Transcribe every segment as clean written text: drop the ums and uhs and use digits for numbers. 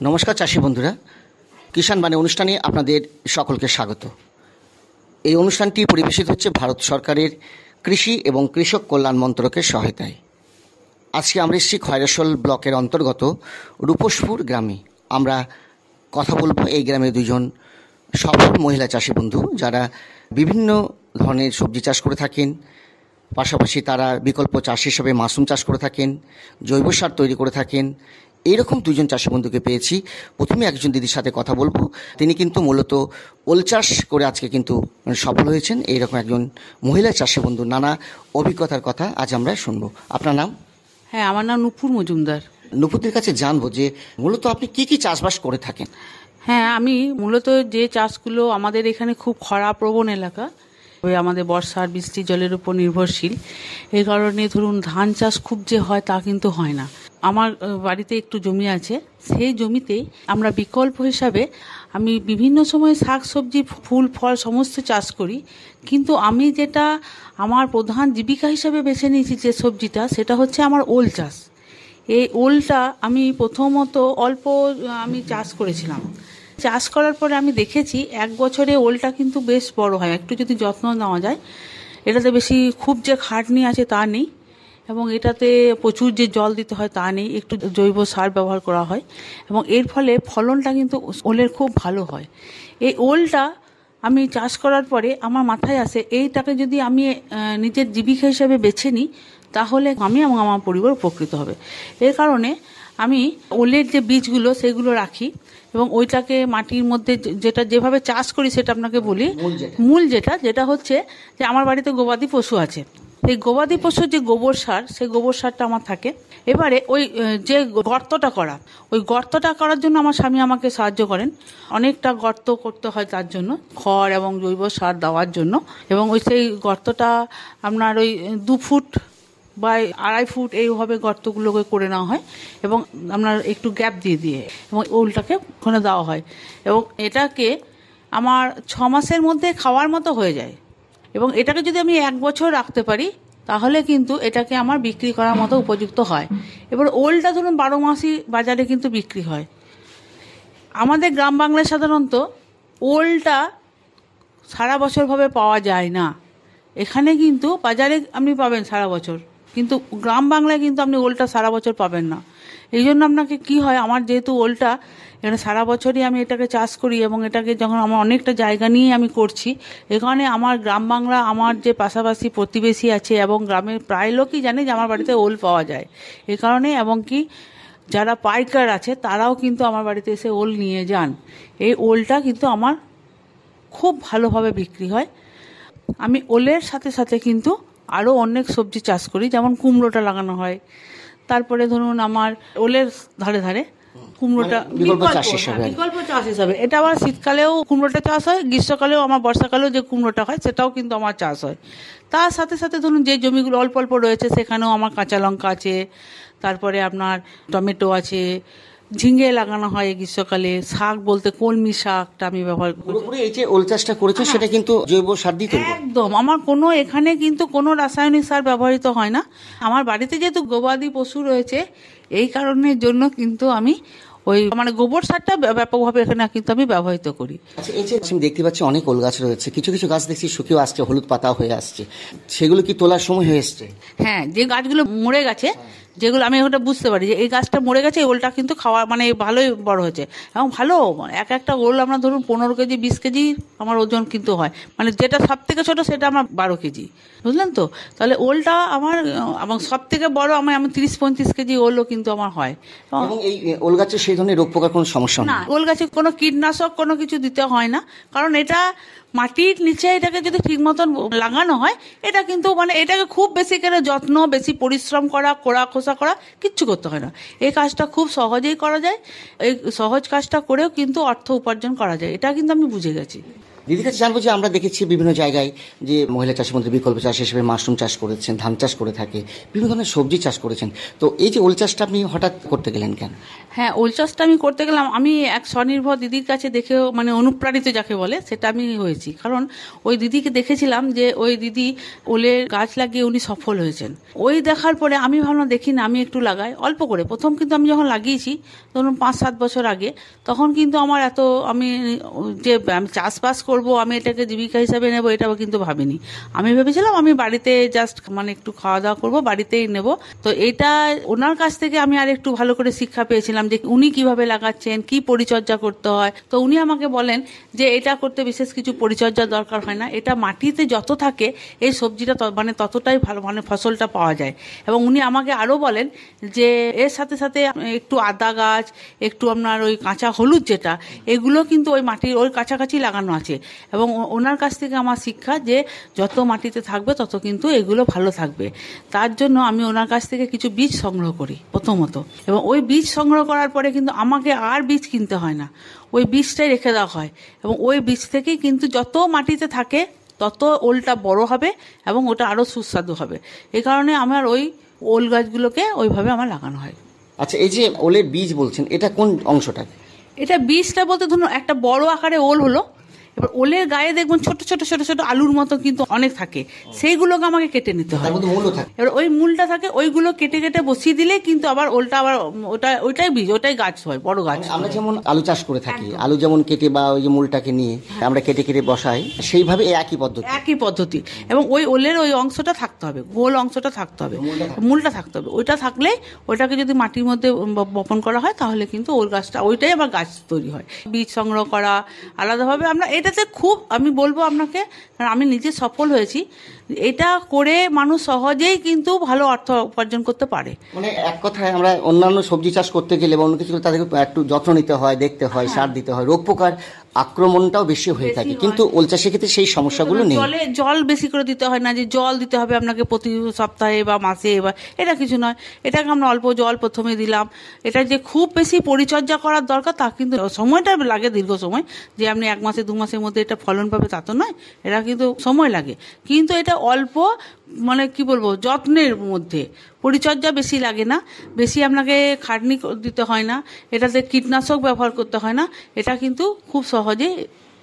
নমস্কার চাষি বন্ধুরা, কিষাণ বাণী অনুষ্ঠানে আপনাদের সকলকে স্বাগত। এই অনুষ্ঠানটি পরিবেশিত হচ্ছে ভারত সরকারের কৃষি এবং কৃষক কল্যাণ মন্ত্রকের সহায়তায়। আজকে আমরা এসেছি খয়রাশোল ব্লকের অন্তর্গত রূপসপুর গ্রামে। আমরা কথা বলবো এই গ্রামের দুজন সফল মহিলা চাষি বন্ধু, যারা বিভিন্ন ধরনের সবজি চাষ করে থাকেন, পাশাপাশি তারা বিকল্প চাষ হিসেবে মাশরুম চাষ করে থাকেন, জৈব সার তৈরি করে থাকেন। এইরকম দুজন চাষি বন্ধুকে পেয়েছি। প্রথমে একজন দিদির সাথে কথা বলবো। তিনি কিন্তু মূলত ওল চাষ করে আজকে কিন্তু সফল হয়েছেন। এইরকম একজন মহিলা চাষি বন্ধু নানা অভিজ্ঞতার কথা আজ আমরা শুনবো। আপনার নাম? হ্যাঁ, আমার নাম নূপুর মজুমদার। নূপুরদের কাছে জানবো যে মূলত আপনি কি কি চাষবাস করে থাকেন। হ্যাঁ, আমি মূলত যে চাষগুলো, আমাদের এখানে খুব খরাপ্রবণ এলাকা, ওই আমাদের বর্ষার বৃষ্টি জলের উপর নির্ভরশীল। এই কারণে ধরুন ধান চাষ খুব যে হয় তা কিন্তু হয় না। আমার বাড়িতে একটু জমি আছে, সেই জমিতেই আমরা বিকল্প হিসাবে আমি বিভিন্ন সময় শাক সবজি ফুল ফল সমস্ত চাষ করি। কিন্তু আমি যেটা আমার প্রধান জীবিকা হিসাবে বেছে নিয়েছি যে সবজিটা, সেটা হচ্ছে আমার ওল চাষ। এই ওলটা আমি প্রথমত অল্প আমি চাষ করেছিলাম। চাষ করার পরে আমি দেখেছি এক বছরে ওলটা কিন্তু বেশ বড় হয়, একটু যদি যত্ন নেওয়া যায়। এটাতে বেশি খুব যে খাটনি আছে তা নেই, এবং এটাতে প্রচুর যে জল দিতে হয় তা নেই, একটু জৈব সার ব্যবহার করা হয়, এবং এর ফলে ফলনটা কিন্তু ওলের খুব ভালো হয়। এই ওলটা আমি চাষ করার পরে আমার মাথায় আসে, এইটাকে যদি আমি নিজের জীবিকা হিসাবে বেছে নিই, তাহলে আমি এবং আমার পরিবার উপকৃত হবে। এর কারণে আমি ওলের যে বীজগুলো সেগুলো রাখি, এবং ওইটাকে মাটির মধ্যে যেটা যেভাবে চাষ করি সেটা আপনাকে বলি। মূল যেটা হচ্ছে যে আমার বাড়িতে গবাদি পশু আছে। সেই গবাদি পশুর যে গোবর সার, সেই গোবর সারটা আমার থাকে। এবারে ওই যে গর্তটা করা, ওই গর্তটা করার জন্য আমার স্বামী আমাকে সাহায্য করেন। অনেকটা গর্ত করতে হয় তার জন্য, খড় এবং জৈব সার দেওয়ার জন্য। এবং ওই সেই গর্তটা আপনার ওই 2 ফুট বা 2.5 ফুট এইভাবে গর্তগুলোকে করে নেওয়া হয়, এবং আপনার একটু গ্যাপ দিয়ে এবং ওলটাকে ওখানে দেওয়া হয়। এবং এটাকে আমার 6 মাসের মধ্যে খাওয়ার মতো হয়ে যায়। এবং এটাকে যদি আমি 1 বছর রাখতে পারি, তাহলে কিন্তু এটাকে আমার বিক্রি করার মতো উপযুক্ত হয়। এবার ওলটা ধরুন 12 মাসই বাজারে কিন্তু বিক্রি হয়। আমাদের গ্রাম বাংলায় সাধারণত ওলটা সারা বছরভাবে পাওয়া যায় না। এখানে কিন্তু বাজারে আপনি পাবেন সারা বছর, কিন্তু গ্রাম বাংলায় কিন্তু আপনি ওলটা সারা বছর পাবেন না। এই জন্য আপনাকে কি হয়, আমার যেহেতু ওলটা এখানে সারা বছরই আমি এটাকে চাষ করি, এবং এটাকে যখন আমার অনেকটা জায়গা নিয়ে আমি করছি, এখানে আমার গ্রাম বাংলা, আমার যে পাশাপাশি প্রতিবেশী আছে এবং গ্রামের প্রায় লোকই জানে যে আমার বাড়িতে ওল পাওয়া যায়। এই কারণে, এবং কি যারা পাইকার আছে তারাও কিন্তু আমার বাড়িতে এসে ওল নিয়ে যান। এই ওলটা কিন্তু আমার খুব ভালোভাবে বিক্রি হয়। আমি ওলের সাথে সাথে কিন্তু আরও অনেক সবজি চাষ করি, যেমন কুমড়োটা লাগানো হয়। তারপরে ধরুন আমার ওলের ধারে ধারে কুমড়োটা বিকল্প চাষ হিসাবে, এটা আবার শীতকালেও কুমড়োটা চাষ হয়, গ্রীষ্মকালেও আমার বর্ষাকালেও যে কুমড়োটা হয় সেটাও কিন্তু আমার চাষ হয়। তার সাথে সাথে ধরুন যে জমিগুলো অল্প অল্প রয়েছে সেখানেও আমার কাঁচা লঙ্কা আছে, তারপরে আপনার টমেটো আছে, ঝিঙে লাগানো হয় গ্রীষ্মকালে। শাক বলতে কলমি শাকটা আমি ব্যবহার করি। এই যে ওল চাষটা করেছে সেটা কিন্তু জৈব সার দিয়ে একদম, আমার কোনো এখানে কিন্তু কোনো রাসায়নিক সার ব্যবহৃত হয় না। আমার বাড়িতে যেহেতু গবাদি পশু রয়েছে, এই কারণের জন্য কিন্তু আমি ওই মানে গোবর সারটা ব্যাপকভাবে এখানে কিন্তু আমি ব্যবহৃত করি। আচ্ছা, এই যে আমি দেখতে পাচ্ছি অনেক ওল গাছ রয়েছে, কিছু কিছু গাছ দেখছি শুকিয়ে আসছে, হলুদ পাতা হয়ে আসছে, সেগুলো কি তোলার সময় হয়ে এসছে? হ্যাঁ, যে গাছগুলো মরে গেছে, যেগুলো আমি ওটা বুঝতে পারি যে এই গাছটা মরে গেছে, এই ওলটা কিন্তু খাওয়া মানে ভালোই বড় হয়েছে, এবং ভালো একটা ওল আমরা ধরুন 15 কেজি 20 কেজি আমার ওজন কিন্তু হয়। মানে যেটা সব থেকে ছোট সেটা আমার 12 কেজি, বুঝলেন তো? তাহলে ওলটা আমার, এবং সব থেকে বড় আমি 30-35 কেজি ওলও কিন্তু আমার হয়। এবং এই ওল গাছে সেই ধরনের রোগ পোকার কোনো সমস্যা না, ওল গাছে কোনো কীটনাশক কোনো কিছু দিতে হয় না, কারণ এটা মাটির নিচে এটাকে যদি ঠিক মতন লাগানো হয়, এটা কিন্তু মানে এটাকে খুব বেশি করে যত্ন, বেশি পরিশ্রম করা, কোড়া খোসা করা কিচ্ছু করতে হয় না। এই কাজটা খুব সহজেই করা যায়। এই সহজ কাজটা করেও কিন্তু অর্থ উপার্জন করা যায়, এটা কিন্তু আমি বুঝে গেছি। দিদির কাছে জানবো যে আমরা দেখেছি বিভিন্ন জায়গায় যে মহিলা চাষের মধ্যে বিকল্প চাষ হিসেবে মাশরুম চাষ করেছেন, ধান চাষ করে থাকে, বিভিন্ন ধরনের সবজি চাষ করেছেন। তো এই যে ওল চাষটা আপনি হঠাৎ করতে গেলেন কেন? হ্যাঁ, ওল চাষটা আমি করতে গেলাম, আমি এক স্বনির্ভর দিদির কাছে দেখেও মানে অনুপ্রাণিত যাকে বলে সেটা আমি হয়েছি। কারণ ওই দিদিকে দেখেছিলাম যে ওই দিদি ওলের গাছ লাগিয়ে উনি সফল হয়েছেন। ওই দেখার পরে আমি ভাবলাম দেখি না আমি একটু লাগাই অল্প করে। প্রথম কিন্তু আমি যখন লাগিয়েছি ধরুন 5-7 বছর আগে, তখন কিন্তু আমার আমি যে আমি চাষবাস করব, আমি এটাকে জীবিকা হিসাবে নেব এটাও কিন্তু ভাবিনি। আমি ভেবেছিলাম আমি বাড়িতে জাস্ট মানে একটু খাওয়া দাওয়া করবো, বাড়িতেই নেব। তো এটা ওনার কাছ থেকে আমি আর একটু ভালো করে শিক্ষা পেয়েছিলাম যে উনি কিভাবে লাগাচ্ছেন, কি পরিচর্যা করতে হয়। তো উনি আমাকে বলেন যে এটা করতে বিশেষ কিছু পরিচর্যা দরকার হয় না, এটা মাটিতে যত থাকে এই সবজিটা মানে ততটাই ভালো মানে ফসলটা পাওয়া যায়। এবং উনি আমাকে আরো বলেন যে এর সাথে সাথে একটু আদা গাছ, একটু আপনার ওই কাঁচা হলুদ যেটা, এগুলো কিন্তু ওই মাটির ওই কাছাকাছি লাগানো আছে। এবং ওনার কাছ থেকে আমার শিক্ষা যে যত মাটিতে থাকবে তত কিন্তু এগুলো ভালো থাকবে। তার জন্য আমি ওনার কাছ থেকে কিছু বীজ সংগ্রহ করি প্রথমত, এবং ওই বীজ সংগ্রহ করার পরে কিন্তু আমাকে আর বীজ কিনতে হয় না, ওই বীজটাই রেখে দেওয়া হয়। এবং ওই বীজ থেকেই কিন্তু যত মাটিতে থাকে তত ওলটা বড় হবে এবং ওটা আরো সুস্বাদু হবে। এই কারণে আমার ওই ওল গাছগুলোকে ওইভাবে আমার লাগানো হয়। আচ্ছা, এই যে ওলের বীজ বলছেন, এটা কোন অংশটা? এটা বীজটা বলতে ধরুন একটা বড় আকারে ওল হলো, এবার ওলের গায়ে দেখবেন ছোট ছোট ছোট ছোট আলুর মতো কিন্তু অনেক থাকে, সেইগুলোকে আমাকে কেটে নিতে হয়। এবার ওই মূলটা থাকে, ওইগুলো কেটে কেটে বসিয়ে দিলে কিন্তু আবার ওলটা আবার ওইটাই বীজ, ওটাই গাছ হয়, বড় গাছ। আমরা যেমন আলু চাষ করে থাকি, আলু যেমন কেটে বা ওই যে মূলটাকে নিয়ে আমরা কেটে কেটে বসাই, সেইভাবে একই পদ্ধতি। এবং ওই ওলের ওই অংশটা থাকতে হবে, গোল অংশটা থাকতে হবে, মূলটা থাকতে হবে। ওইটা থাকলে ওইটাকে যদি মাটির মধ্যে বপন করা হয় তাহলে কিন্তু ওল গাছটা ওইটাই আবার গাছ তৈরি হয়। বীজ সংগ্রহ করা আলাদাভাবে আমরা এটাতে খুব আমি বলবো আপনাকে, কারণ আমি নিজে সফল হয়েছি, এটা করে মানুষ সহজেই কিন্তু ভালো অর্থ উপার্জন করতে পারে। মানে এক কথায় আমরা অন্যান্য সবজি চাষ করতে গেলে বা অন্য কিছু তাদেরকে একটু যত্ন নিতে হয়, দেখতে হয়, সার দিতে হয়, রোগ পোকার আক্রমণটাও বেশি হয়ে থাকে, কিন্তু ওল চাষের ক্ষেত্রে সেই সমস্যাগুলো নেই। জল বেশি করে দিতে হয় না, যে জল দিতে হবে আপনাকে প্রতি সপ্তাহে বা মাসে, বা এটা কিছু নয়। এটাকে আমরা অল্প জল প্রথমে দিলাম। এটা যে খুব বেশি পরিচর্যা করার দরকার তা কিন্তু সময়টা লাগে, দীর্ঘ সময়, যে আপনি 1 মাসে 2 মাসের মধ্যে এটা ফলন পাবে তা তো নয়, এটা কিন্তু সময় লাগে। কিন্তু এটা অল্প মানে কি বলবো যত্নের মধ্যে, পরিচর্যা বেশি লাগে না, বেশি আপনাকে খাটনি দিতে হয় না, এটাতে কীটনাশক ব্যবহার করতে হয় না, এটা কিন্তু খুব সহজেই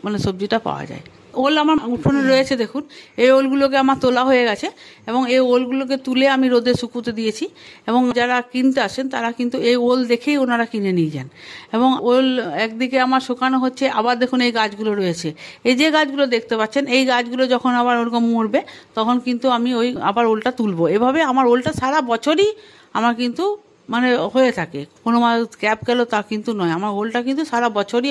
মানে সবজিটা পাওয়া যায়। ওল আমার উঠোনে রয়েছে দেখুন, এই ওলগুলোকে আমার তোলা হয়ে গেছে এবং এই ওলগুলোকে তুলে আমি রোদে শুকুতে দিয়েছি। এবং যারা কিনতে আসেন তারা কিন্তু এই ওল দেখেই ওনারা কিনে নিয়ে যান। এবং ওল একদিকে আমার শুকানো হচ্ছে, আবার দেখুন এই গাছগুলো রয়েছে, এই যে গাছগুলো দেখতে পাচ্ছেন, এই গাছগুলো যখন আবার ওরকম মরবে তখন কিন্তু আমি ওই আবার ওলটা তুলবো। এভাবে আমার ওলটা সারা বছরই আমার কিন্তু মানে হয়ে থাকে, কোনো মাস গ্যাপ গেল তা কিন্তু নয়। আমার ওলটা কিন্তু সারা বছরই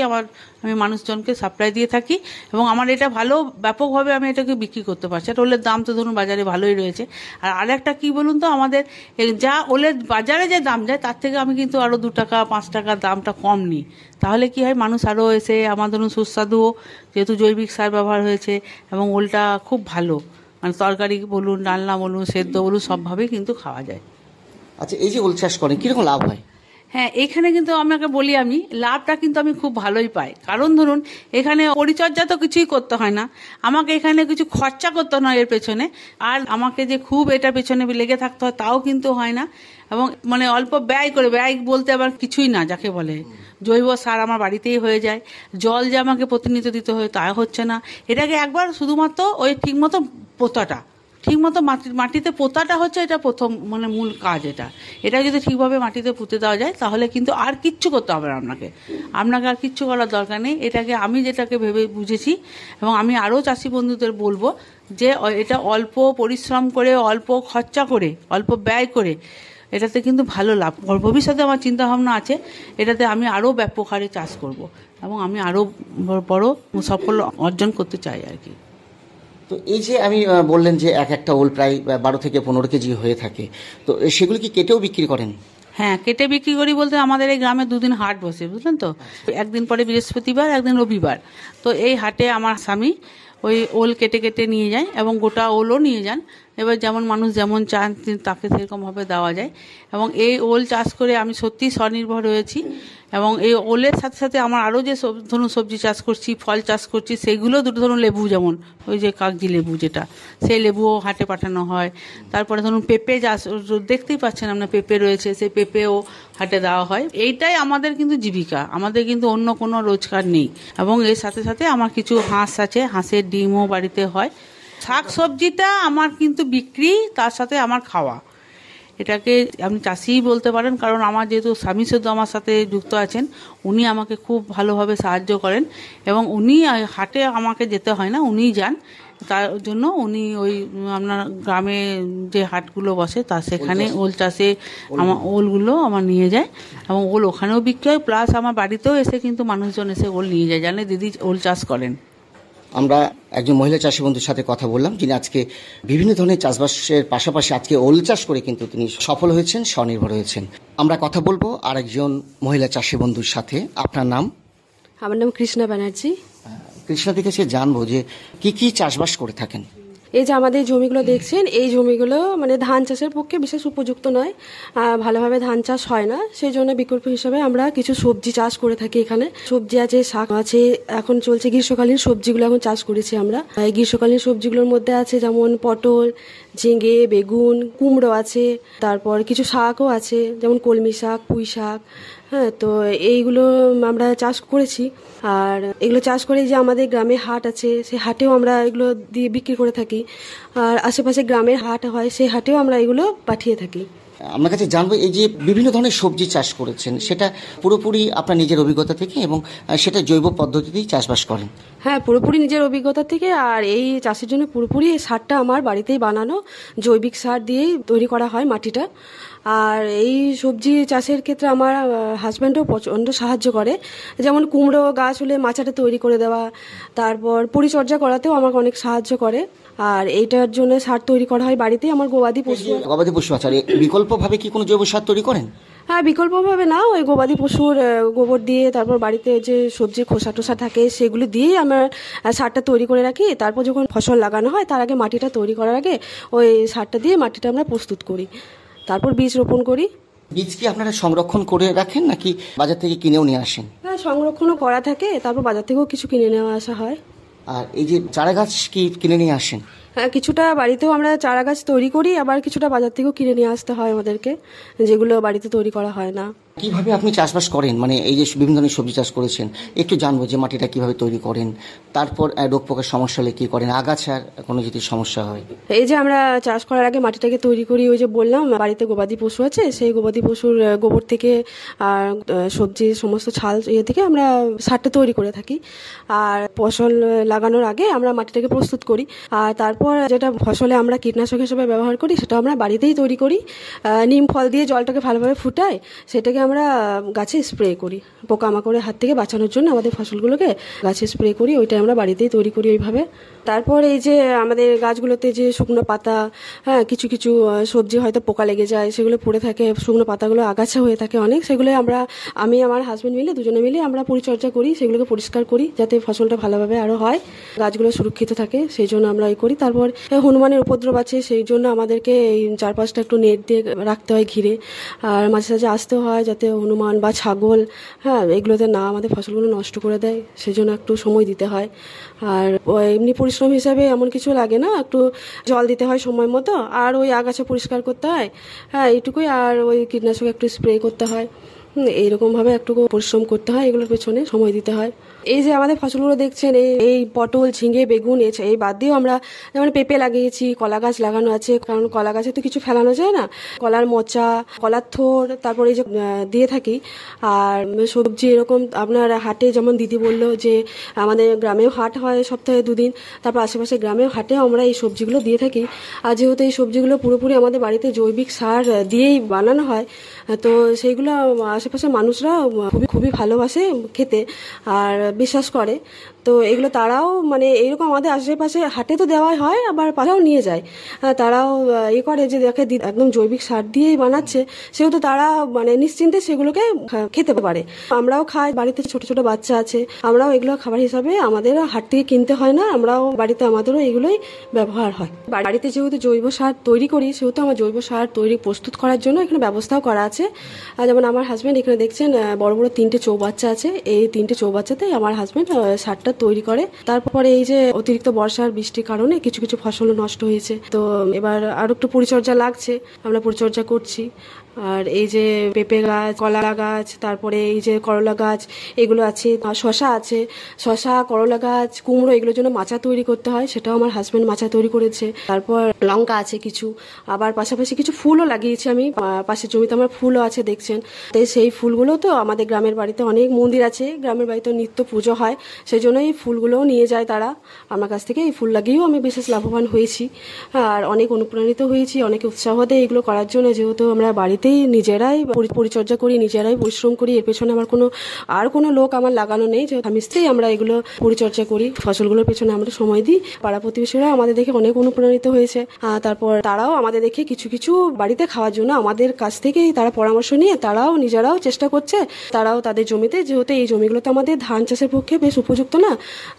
আমি মানুষজনকে সাপ্লাই দিয়ে থাকি এবং আমার এটা ভালো ব্যাপকভাবে আমি এটাকে বিক্রি করতে পারছি। আর ওলের দাম তো ধরুন বাজারে ভালোই রয়েছে। আর আরেকটা কি বলুন তো, আমাদের যা ওলের বাজারে যে দাম যায় তার থেকে আমি কিন্তু আরও 2 টাকা 5 টাকা দামটা কম নিই। তাহলে কি হয়, মানুষ আরও এসে আমার ধরুন সুস্বাদু, যেহেতু জৈবিক সার ব্যবহার হয়েছে এবং ওলটা খুব ভালো, মানে তরকারি বলুন, রান্না বলুন, সেদ্ধ বলুন, সবভাবেই কিন্তু খাওয়া যায়। আচ্ছা, এই যে ওল চাষ করেন কিরকম লাভ হয়? হ্যাঁ, এখানে কিন্তু আমাকে বলি আমি লাভটা কিন্তু আমি খুব ভালোই পাই। কারণ ধরুন এখানে পরিচর্যা তো কিছুই করতে হয় না, আমাকে এখানে কিছু খরচা করতে নয় এর পেছনে, আর আমাকে যে খুব এটার পেছনে লেগে থাকতে হয় তাও কিন্তু হয় না। এবং মানে অল্প ব্যয় করে, ব্যয় বলতে আবার কিছুই না যাকে বলে, জৈব সার আমার বাড়িতেই হয়ে যায়। জল যে আমাকে প্রতিনিয়ত দিতে হয় তা হচ্ছে না। এটাকে একবার শুধুমাত্র ওই ঠিকমতো পোতাটা, ঠিকমতো মাটিতে পোতাটা হচ্ছে এটা প্রথম মানে মূল কাজ। এটা যদি ঠিকভাবে মাটিতে পুঁতে দেওয়া যায় তাহলে কিন্তু আর কিচ্ছু করতে হবে না আপনাকে আর কিচ্ছু করার দরকার নেই। এটাকে আমি যেটাকে ভেবে বুঝেছি এবং আমি আরও চাষি বন্ধুদের বলবো যে এটা অল্প পরিশ্রম করে, অল্প খরচা করে, অল্প ব্যয় করে এটাতে কিন্তু ভালো লাভ। ভবিষ্যতে আমার চিন্তাভাবনা আছে এটাতে আমি আরও ব্যাপক হারে চাষ করব এবং আমি আরও বড় সফল অর্জন করতে চাই আর কি। তো এই যে আমি বললেন যে একটা ওল প্রায় 12 থেকে 15 কেজি হয়ে থাকে, তো সেগুলো কি কেটেও বিক্রি করেন? হ্যাঁ, কেটে বিক্রি করি বলতে আমাদের এই গ্রামে 2 দিন হাট বসে, বুঝলেন তো, একদিন পরে বৃহস্পতিবার, একদিন রবিবার। তো এই হাটে আমার স্বামী ওই ওল কেটে কেটে নিয়ে যায় এবং গোটা ওলও নিয়ে যান, এবার যেমন মানুষ যেমন চান তাকে সেরকমভাবে দেওয়া যায়। এবং এই ওল চাষ করে আমি সত্যিই স্বনির্ভর হয়েছি। এবং এই ওলের সাথে সাথে আমার আরও যে ধরুন সবজি চাষ করছি, ফল চাষ করছি, সেগুলো দুটো ধরুন লেবু, যেমন ওই যে কাগজি লেবু যেটা, সেই লেবুও হাটে পাঠানো হয়। তারপরে ধরুন পেঁপে চাষ, দেখতেই পাচ্ছেন আপনার পেঁপে রয়েছে, সেই পেঁপেও হাটে দেওয়া হয়। এইটাই আমাদের কিন্তু জীবিকা, আমাদের কিন্তু অন্য কোনো রোজগার নেই। এবং এর সাথে সাথে আমার কিছু হাঁস আছে, হাঁসের ডিমও বাড়িতে হয়। শাক সবজিটা আমার কিন্তু বিক্রি, তার সাথে আমার খাওয়া। এটাকে আপনি চাষিই বলতে পারেন, কারণ আমার যেহেতু স্বামী শুধু আমার সাথে যুক্ত আছেন, উনি আমাকে খুব ভালোভাবে সাহায্য করেন এবং উনি হাটে আমাকে যেতে হয় না, উনিই যান। তার জন্য উনি ওই আপনার গ্রামে যে হাটগুলো বসে তা সেখানে ওল চাষে আমার ওলগুলো আমার নিয়ে যায় এবং ওল ওখানেও বিক্রি হয়, প্লাস আমার বাড়িতেও এসে কিন্তু মানুষজন এসে ওল নিয়ে যায়, জানে দিদি ওল চাষ করেন। আমরা একজন মহিলা চাষি বন্ধুর সাথে কথা বললাম, যিনি আজকে বিভিন্ন ধরনের চাষবাসের পাশাপাশি আজকে ওল চাষ করে কিন্তু তিনি সফল হয়েছেন, স্বনির্ভর হয়েছেন। আমরা কথা বলবো আরেকজন মহিলা চাষি বন্ধুর সাথে। আপনার নাম? আমার নাম কৃষ্ণা ব্যানার্জি। কৃষ্ণাদির কাছে জানবো যে কি কি চাষবাস করে থাকেন। এই যে আমাদের জমিগুলো দেখছেন, এই জমিগুলো মানে ধান চাষের পক্ষে বিশেষ উপযুক্ত নয়, ভালোভাবে ধান চাষ হয় না, সেই জন্য বিকল্প হিসাবে আমরা কিছু সবজি চাষ করে থাকি। এখানে সবজি আছে, শাক আছে, এখন চলছে গ্রীষ্মকালীন সবজিগুলো এখন চাষ করেছি আমরা। এই গ্রীষ্মকালীন সবজিগুলোর মধ্যে আছে যেমন পটল, ঝিঙে, বেগুন, কুমড়ো আছে, তারপর কিছু শাকও আছে যেমন কলমি শাক, পুঁই শাক। হ্যাঁ, তো এইগুলো আমরা চাষ করেছি। আর এগুলো চাষ করে যে আমাদের গ্রামে হাট আছে, সেই হাটেও আমরা এগুলো দিয়ে বিক্রি করে থাকি। আর আশেপাশে গ্রামের হাট হয়, সেই হাটেও আমরা এগুলো পাঠিয়ে থাকি। আপনার কাছে জানবো, এই যে বিভিন্ন ধরনের সবজি চাষ করেছেন, সেটা পুরোপুরি আপনার নিজের অভিজ্ঞতা থেকে এবং সেটা জৈব পদ্ধতিতেই চাষবাস করেন? হ্যাঁ, পুরোপুরি নিজের অভিজ্ঞতা থেকে। আর এই চাষের জন্য পুরোপুরি সারটা আমার বাড়িতেই বানানো, জৈবিক সার দিয়েই তৈরি করা হয় মাটিটা। আর এই সবজি চাষের ক্ষেত্রে আমার হাজব্যান্ডও প্রচণ্ড সাহায্য করে, যেমন কুমড়ো গাছ হলে মাচাটা তৈরি করে দেওয়া, তারপর পরিচর্যা করাতেও আমাকে অনেক সাহায্য করে। আর এইটার জন্য সার তৈরি করা হয় বাড়িতেই, আমার গবাদি পশু আছে। বিকল্পভাবে কি কোনো জৈব সার তৈরি করেন? হ্যাঁ, বিকল্পভাবে না, ওই গবাদি পশুর গোবর দিয়ে, তারপর বাড়িতে যে সবজির খোসা টোসা থাকে সেগুলো দিয়েই আমার সারটা তৈরি করে রাখি। তারপর যখন ফসল লাগানো হয় তার আগে মাটিটা তৈরি করার আগে ওই সারটা দিয়ে মাটিটা আমরা প্রস্তুত করি, তারপর বীজ রোপণ করি। বীজ কি আপনারা সংরক্ষণ করে রাখেন নাকি বাজার থেকে কিনেও নিয়ে আসেন? হ্যাঁ, সংরক্ষণও করা থাকে, তারপর বাজার থেকেও কিছু কিনে নেওয়া আসা হয়। আর এই যে চারা গাছ কি কিনে নিয়ে আসেন? হ্যাঁ, কিছুটা বাড়িতেও আমরা চারা গাছ তৈরি করি, আবার কিছুটা বাজার থেকেও কিনে নিয়ে আসতে হয় আমাদেরকে, যেগুলো বাড়িতে তৈরি করা হয় না। কিভাবে আপনি চাষবাস করেন, মানে এই যে বিভিন্ন ধরনের সবজি চাষ করেছেন, একটু জানবো যে মাটিটা কিভাবে তৈরি করেন, তারপর রোগ পোকার সমস্যা হলে কি করেন, আগাছার কোনো যদি সমস্যা হয়? এই যে আমরা চাষ করার আগে মাটিটাকে তৈরি করি, ওই যে বললাম বাড়িতে গবাদি পশু আছে, সেই গবাদি পশুর গোবর থেকে আর সবজির সমস্ত ছাল থেকে আমরা সারটা তৈরি করে থাকি। আর ফসল লাগানোর আগে আমরা মাটিটাকে প্রস্তুত করি। আর তারপর যেটা ফসলে আমরা কীটনাশক হিসেবে ব্যবহার করি সেটা আমরা বাড়িতেই তৈরি করি। নিম ফল দিয়ে জলটাকে ভালোভাবে ফুটাই, সেটাকে আমরা গাছে স্প্রে করি, পোকামাকড়ের হাত থেকে বাঁচানোর জন্য আমাদের ফসলগুলোকে গাছে স্প্রে করি, ওইটা আমরা বাড়িতেই তৈরি করি ওইভাবে। তারপর এই যে আমাদের গাছগুলোতে যে শুকনো পাতা, হ্যাঁ, কিছু কিছু সবজি হয়তো পোকা লেগে যায়, সেগুলো পড়ে থাকে, শুকনো পাতাগুলো আগাছা হয়ে থাকে অনেক, সেগুলো আমি আমার হাজব্যান্ড মিলে দুজনে মিলে আমরা পরিচর্যা করি, সেগুলোকে পরিষ্কার করি যাতে ফসলটা ভালোভাবে আরও হয়, গাছগুলো সুরক্ষিত থাকে, সেই জন্য আমরা করি। তারপর হনুমানের উপদ্রব আছে, সেই জন্য আমাদেরকে এই চারপাশটা একটু নেট দিয়ে রাখতে হয় ঘিরে, আর মাঝে মাঝে আসতে হয় যাতে হনুমান বা ছাগল, হ্যাঁ, এগুলোতে না আমাদের ফসলগুলো নষ্ট করে দেয়, সেই জন্য একটু সময় দিতে হয়। আর এমনি পরিশ্রম হিসাবে এমন কিছু লাগে না, একটু জল দিতে হয় সময় মতো, আর ওই আগাছা পরিষ্কার করতে হয়, হ্যাঁ, এইটুকুই। আর ওই কীটনাশক একটু স্প্রে করতে হয়, এইরকমভাবে একটু পরিশ্রম করতে হয়, এগুলোর পেছনে সময় দিতে হয়। এই যে আমাদের ফসলগুলো দেখছেন, এই পটল, ঝিঙে, বেগুন, এই বাদ দিয়েও আমরা যেমন পেঁপে লাগিয়েছি, কলা গাছ লাগানো আছে, কারণ কলা গাছে তো কিছু ফেলানো যায় না, কলার মোচা, কলার থোর, তারপরে এই যে দিয়ে থাকি। আর সবজি এরকম আপনার হাটে, যেমন দিদি বললো যে আমাদের গ্রামেও হাট হয় সপ্তাহে 2 দিন, তারপর আশেপাশে গ্রামেও হাটেও আমরা এই সবজিগুলো দিয়ে থাকি। আর যেহেতু এই সবজিগুলো পুরোপুরি আমাদের বাড়িতে জৈবিক সার দিয়েই বানানো হয়, তো সেইগুলো আশেপাশের মানুষরা খুবই খুবই ভালোবাসে খেতে আর বিশ্বাস করে। তো এগুলো তারাও মানে এইরকম আমাদের আশেপাশে হাটে তো দেওয়াই হয়, আবার পাড়াও নিয়ে যায়। তারাও করে যে দেখে একদম জৈবিক সার দিয়েই বানাচ্ছে, সেহেতু তারা মানে নিশ্চিন্তে সেগুলোকে খেতে পারে। আমরাও খাই, বাড়িতে ছোট ছোট বাচ্চা আছে, আমরাও এগুলো খাবার হিসাবে আমাদের হাট থেকে কিনতে হয় না, আমরাও বাড়িতে আমাদেরও এগুলোই ব্যবহার হয়। বাড়িতে যেহেতু জৈব সার তৈরি করি, সেহেতু আমার জৈব সার প্রস্তুত করার জন্য এখানে ব্যবস্থাও করা আছে। যেমন আমার হাজব্যান্ড এখানে দেখছেন বড় বড় 3টে চৌবাচ্চা আছে, এই 3টে চৌবাচ্চাতেই আমার হাজব্যান্ড সারটা তৈরি করে। তারপরে এই যে অতিরিক্ত বর্ষার বৃষ্টির কারণে কিছু কিছু ফসল নষ্ট হয়েছে, তো এবার আরো একটু পরিচর্যা লাগছে, আমরা পরিচর্যা করছি। আর এই যে পেঁপে গাছ, কলা গাছ, তারপরে এই যে করলা গাছ এগুলো আছে, শশা আছে, শশা, করলা গাছ, কুমড়ো, এগুলোর জন্য মাচা তৈরি করতে হয়, সেটাও আমার হাজব্যান্ড মাচা তৈরি করেছে। তারপর লঙ্কা আছে কিছু, আবার পাশাপাশি কিছু ফুলও লাগিয়েছি আমি, পাশের জমিতে আমার ফুলও আছে দেখছেন। তো সেই ফুলগুলো তো আমাদের গ্রামের বাড়িতে অনেক মন্দির আছে, গ্রামের বাড়িতে নিত্য পুজো হয়, সেই জন্য এই ফুলগুলোও নিয়ে যায় তারা আমার কাছ থেকে। এই ফুল লাগিয়েও আমি বিশেষ লাভবান হয়েছি, আর অনেক অনুপ্রাণিত হয়েছি, অনেকে উৎসাহ দেয় এগুলো করার জন্য, যেহেতু আমরা বাড়িতে নিজেরাই পরিচর্যা করি, নিজেরাই পরিশ্রম করি, এর পেছনে আমার কোনো লোক আমার লাগানো নেই, যে আমি স্ত্রী আমরা এগুলো পরিচর্যা করি, ফসলগুলোর পেছনে আমরা সময় দিই। পাড়া প্রতিবেশীরা আমাদের দেখে অনেক অনুপ্রাণিত হয়েছে, তারপর তারাও আমাদের দেখে কিছু কিছু বাড়িতে খাওয়ার জন্য আমাদের কাছ থেকেই তারা পরামর্শ নিয়ে তারাও নিজেরাও চেষ্টা করছে। তারাও তাদের জমিতে, যেহেতু এই জমিগুলো তো আমাদের ধান চাষের পক্ষে বেশ উপযুক্ত না,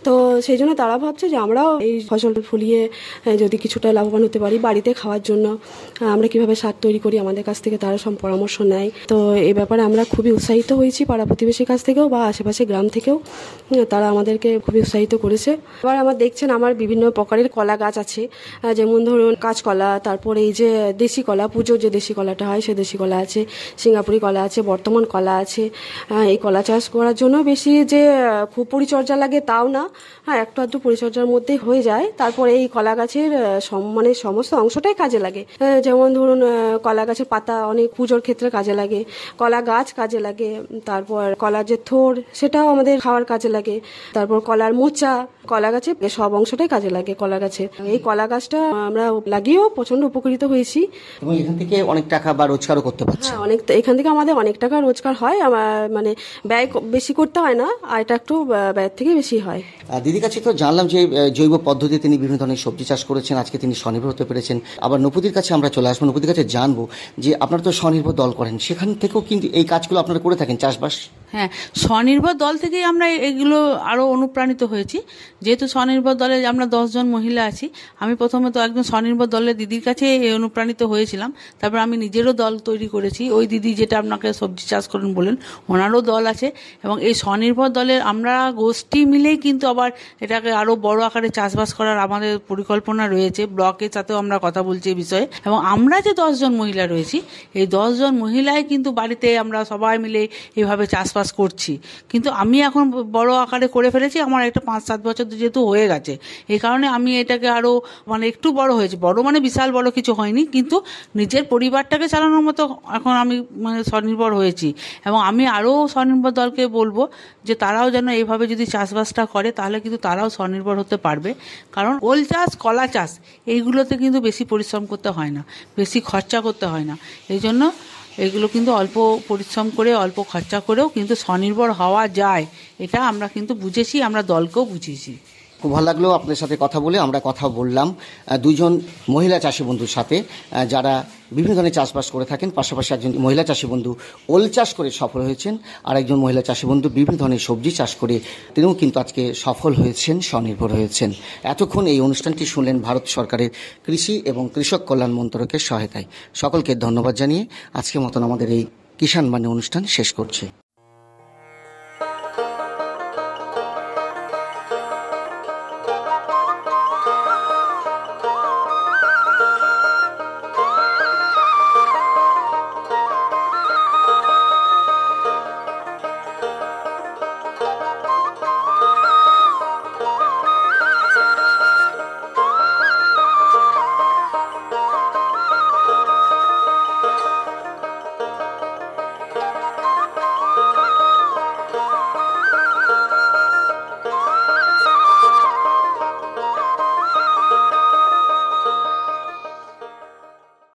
তো সেই জন্য তারা ভাবছে যে আমরাও এই ফসল ফলিয়ে যদি কিছুটা লাভবান হতে পারি বাড়িতে খাওয়ার জন্য, আমরা কিভাবে সার তৈরি করি আমাদের কাছ থেকে তারা সব পরামর্শ নেয়। তো এই ব্যাপারে আমরা খুবই উৎসাহিত হয়েছি, পাড়া প্রতিবেশীর কাছ থেকেও বা আশেপাশে গ্রাম থেকেও তারা আমাদেরকে খুবই উৎসাহিত করেছে। এবার আমার দেখছেন আমার বিভিন্ন প্রকারের কলা গাছ আছে, যেমন ধরুন কাঁচকলা, তারপরে এই যে দেশি কলা, পুজোর যে দেশি কলাটা হয় সে দেশি কলা আছে, সিঙ্গাপুরি কলা আছে, বর্তমান কলা আছে। এই কলা চাষ করার জন্য বেশি যে খুব পরিচর্যা লাগে তাও না, একটু আধটু পরিচর্যার মধ্যেই হয়ে যায়। তারপরে এই কলা গাছের মানে সমস্ত অংশটাই কাজে লাগে, যেমন ধরুন কলা গাছের পাতা অনেক পুজোর ক্ষেত্রে কাজে লাগে, কলা গাছ কাজে লাগে, তারপর কলার যে থোড় সেটাও আমাদের খাওয়ার কাজে লাগে, তারপর কলার মোচা, কলা গাছে সব অংশটাই কাজে লাগে কলা গাছে। এই কলা গাছটা আমরা লাগিয়েও প্রচন্ড উপকৃত হয়েছি এবং এখান থেকে অনেক টাকা বা রোজগারও করতে পারছি। হ্যাঁ, এখান থেকে আমাদের অনেক টাকা রোজগার হয়, আমার মানে ব্যয় বেশি করতে হয় না, আর এটা একটু ব্যয়ের থেকে বেশি হয়। দিদির কাছে তো জানলাম যে জৈব পদ্ধতিতে তিনি বিভিন্ন ধরনের সবজি চাষ করেছেন, আজকে তিনি স্বনির্ভর হতে পেরেছেন। আবার নপুদির কাছে আমরা চলে আসবো, নপুদির কাছে জানবো যে আপনারা তো স্বনির্ভর দল করেন, সেখান থেকেও কিন্তু এই কাজগুলো আপনারা করে থাকেন, চাষবাস। হ্যাঁ, স্বনির্ভর দল থেকেই আমরা এগুলো আরও অনুপ্রাণিত হয়েছি। যেহেতু স্বনির্ভর দলে আমরা 10 জন মহিলা আছি, আমি প্রথমে তো একজন স্বনির্ভর দলের দিদির কাছে অনুপ্রাণিত হয়েছিলাম, তারপর আমি নিজেরও দল তৈরি করেছি। ওই দিদি যেটা আপনাকে সবজি চাষ করেন বলেন, ওনারও দল আছে, এবং এই স্বনির্ভর দলের আমরা গোষ্ঠী মিলেই কিন্তু আবার এটাকে আরও বড় আকারে চাষবাস করার আমাদের পরিকল্পনা রয়েছে। ব্লকের সাথেও আমরা কথা বলছি এই বিষয়ে, এবং আমরা যে 10 জন মহিলা রয়েছি, এই 10 জন মহিলাই কিন্তু বাড়িতে আমরা সবাই মিলে এইভাবে চাষবাস করছি। কিন্তু আমি এখন বড় আকারে করে ফেলেছি, আমার একটা 5-7 বছর যেহেতু হয়ে গেছে, এই কারণে আমি এটাকে আরো মানে একটু বড় হয়েছে, বড় মানে বিশাল বড় কিছু হয়নি, কিন্তু নিজের পরিবারটাকে চালানোর মতো এখন আমি মানে স্বনির্ভর হয়েছি। এবং আমি আরও স্বনির্ভর দলকে বলবো যে তারাও যেন এইভাবে যদি চাষবাসটা করে, তাহলে কিন্তু তারাও স্বনির্ভর হতে পারবে। কারণ ওল চাষ, কলা চাষ এইগুলোতে কিন্তু বেশি পরিশ্রম করতে হয় না, বেশি খরচা করতে হয় না, এই জন্য এগুলো কিন্তু অল্প পরিশ্রম করে অল্প খরচা করেও কিন্তু স্বনির্ভর হওয়া যায়, এটা আমরা কিন্তু বুঝেছি, আমরা দলকেও বুঝিয়েছি। খুব ভালো লাগলো আপনাদের সাথে কথা বলে। আমরা কথা বললাম 2 জন মহিলা চাষি বন্ধুর সাথে, যারা বিভিন্ন ধরনের চাষবাস করে থাকেন। পাশাপাশি একজন মহিলা চাষি বন্ধু ওল চাষ করে সফল হয়েছেন, আর একজন মহিলা চাষি বন্ধু বিভিন্ন ধরনের সবজি চাষ করে তিনিও কিন্তু আজকে সফল হয়েছেন, স্বনির্ভর হয়েছেন। এতক্ষণ এই অনুষ্ঠানটি শুনলেন ভারত সরকারের কৃষি এবং কৃষক কল্যাণ মন্ত্রকের সহায়তায়। সকলকে ধন্যবাদ জানিয়ে আজকের মতন আমাদের এই কিষাণ বাণী অনুষ্ঠান শেষ করছে।